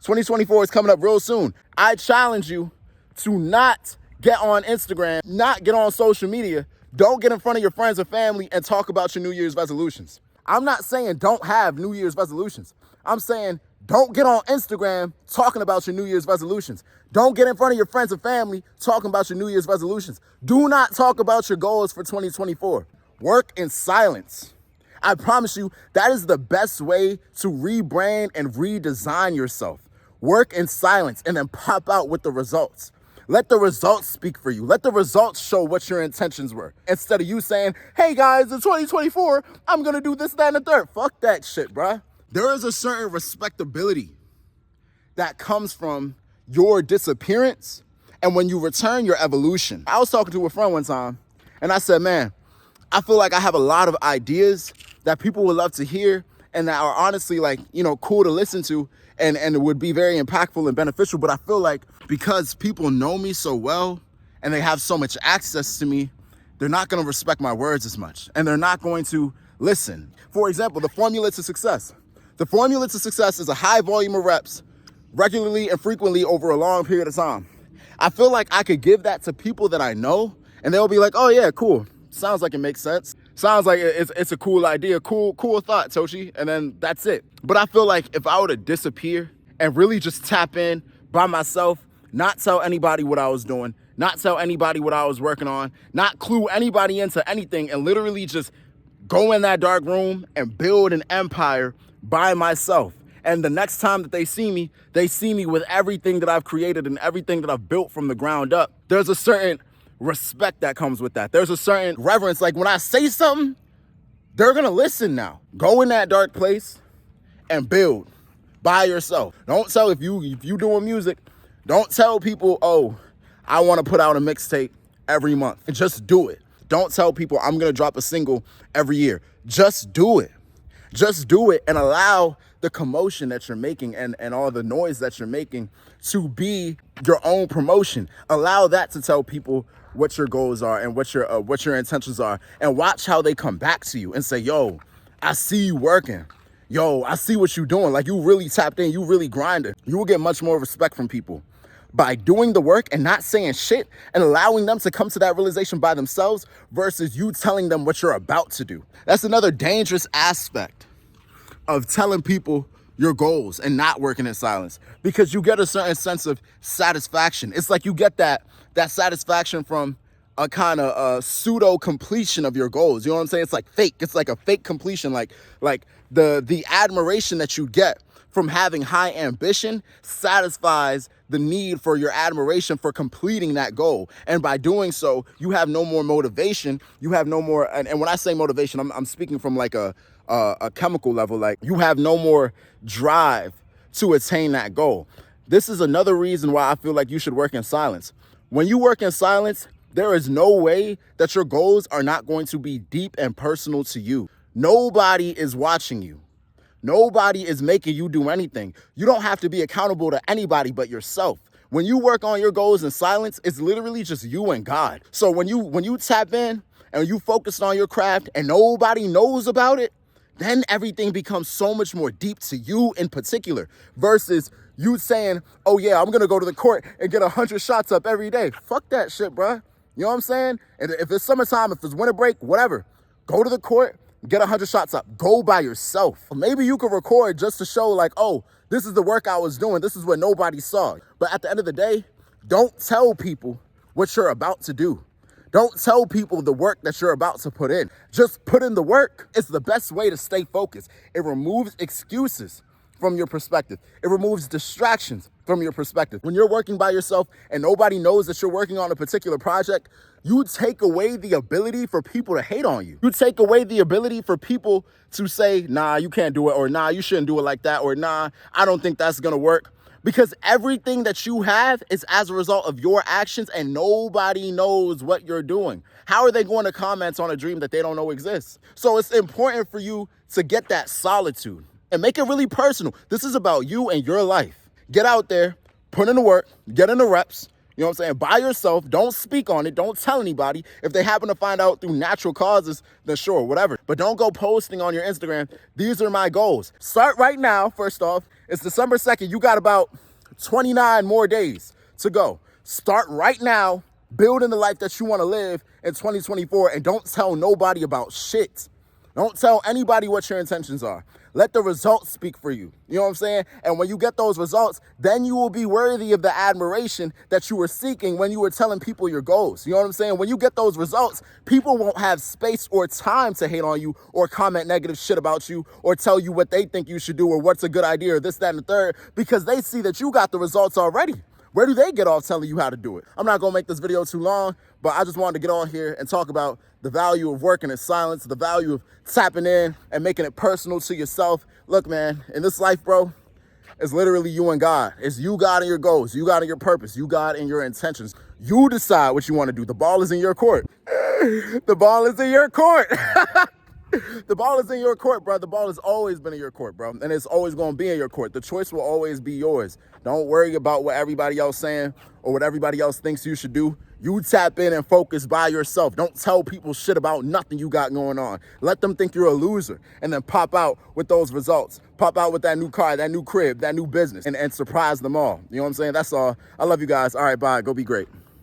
2024 is coming up real soon. I challenge you to not get on Instagram, not get on social media. Don't get in front of your friends or family and talk about your New Year's resolutions. I'm not saying don't have New Year's resolutions. I'm saying don't get on Instagram talking about your New Year's resolutions. Don't get in front of your friends and family talking about your New Year's resolutions. Do not talk about your goals for 2024. Work in silence. I promise you, that is the best way to rebrand and redesign yourself. Work in silence and then pop out with the results. Let the results speak for you. Let the results show what your intentions were. Instead of you saying, hey guys, in 2024, I'm gonna do this, that, and the third. Fuck that shit, bruh. There is a certain respectability that comes from your disappearance and when you return, your evolution. I was talking to a friend one time and I said, man, I feel like I have a lot of ideas that people would love to hear and that are honestly cool to listen to and it would be very impactful and beneficial. But I feel like because people know me so well and they have so much access to me, they're not gonna respect my words as much and they're not going to listen. For example, the formula to success. The formula to success is a high volume of reps regularly and frequently over a long period of time. I feel like I could give that to people that I know and they'll be like, oh yeah, cool. Sounds like it makes sense. Sounds like it's a cool idea, cool thought, Toshi, and then that's it. But I feel like if I were to disappear and really just tap in by myself, not tell anybody what I was doing, not tell anybody what I was working on, not clue anybody into anything, and literally just go in that dark room and build an empire by myself. And the next time that they see me with everything that I've created and everything that I've built from the ground up. There's a certain respect that comes with that. There's a certain reverence. Like when I say something, they're gonna listen now. Go in that dark place and build by yourself. Don't tell if you doing music, don't tell people, oh, I wanna put out a mixtape every month. And just do it. Don't tell people I'm gonna drop a single every year. Just do it. Just do it and allow the commotion that you're making and all the noise that you're making to be your own promotion. Allow that to tell people what your goals are and what your intentions are, and watch how they come back to you and say, yo, I see you working. Yo, I see what you're doing. Like you really tapped in, you really grinded. You will get much more respect from people by doing the work and not saying shit and allowing them to come to that realization by themselves versus you telling them what you're about to do. That's another dangerous aspect of telling people your goals and not working in silence, because you get a certain sense of satisfaction. It's like you get that satisfaction from a kind of pseudo completion of your goals. You know what I'm saying? It's like fake. It's like a fake completion. Like the admiration that you get from having high ambition satisfies the need for your admiration for completing that goal. And by doing so, you have no more motivation. You have no more, and when I say motivation, I'm speaking from like a chemical level. Like you have no more drive to attain that goal. This is another reason why I feel like you should work in silence. When you work in silence, there is no way that your goals are not going to be deep and personal to you. Nobody is watching you. Nobody is making you do anything. You don't have to be accountable to anybody but yourself. When you work on your goals in silence, it's literally just you and God. So when you tap in and you focus on your craft and nobody knows about it, then everything becomes so much more deep to you in particular versus you saying, oh yeah, I'm gonna go to the court and get 100 shots up every day. Fuck that shit, bruh. You know what I'm saying? And if it's summertime, if it's winter break, whatever, go to the court, get 100 shots up. Go by yourself. Maybe you could record just to show like, oh, this is the work I was doing. This is what nobody saw. But at the end of the day, don't tell people what you're about to do. Don't tell people the work that you're about to put in. Just put in the work. It's the best way to stay focused. It removes excuses from your perspective. It removes distractions from your perspective. When you're working by yourself and nobody knows that you're working on a particular project, you take away the ability for people to hate on you. You take away the ability for people to say, nah, you can't do it, or nah, you shouldn't do it like that, or nah, I don't think that's gonna work. Because everything that you have is as a result of your actions and nobody knows what you're doing. How are they going to comment on a dream that they don't know exists? So it's important for you to get that solitude and make it really personal. This is about you and your life. Get out there, put in the work, get in the reps, you know what I'm saying? By yourself, don't speak on it, don't tell anybody. If they happen to find out through natural causes, then sure, whatever. But don't go posting on your Instagram, these are my goals. Start right now, first off, It's December 2nd. You got about 29 more days to go. Start right now building the life that you want to live in 2024, and don't tell nobody about shit. Don't tell anybody what your intentions are. Let the results speak for you. You know what I'm saying? And when you get those results, then you will be worthy of the admiration that you were seeking when you were telling people your goals. You know what I'm saying? When you get those results, people won't have space or time to hate on you or comment negative shit about you or tell you what they think you should do or what's a good idea or this, that, and the third, because they see that you got the results already. Where do they get off telling you how to do it? I'm not gonna make this video too long, but I just wanted to get on here and talk about the value of working in silence, the value of tapping in and making it personal to yourself. Look, man, in this life, bro, it's literally you and God. It's you, God, and your goals. You, God, and your purpose. You, God, and your intentions. You decide what you want to do. The ball is in your court. The ball is in your court. The ball is in your court, bro. The ball has always been in your court, bro. And it's always going to be in your court. The choice will always be yours. Don't worry about what everybody else saying or what everybody else thinks you should do. You tap in and focus by yourself. Don't tell people shit about nothing you got going on. Let them think you're a loser and then pop out with those results. Pop out with that new car, that new crib, that new business, and surprise them all. You know what I'm saying? That's all. I love you guys. All right, bye. Go be great.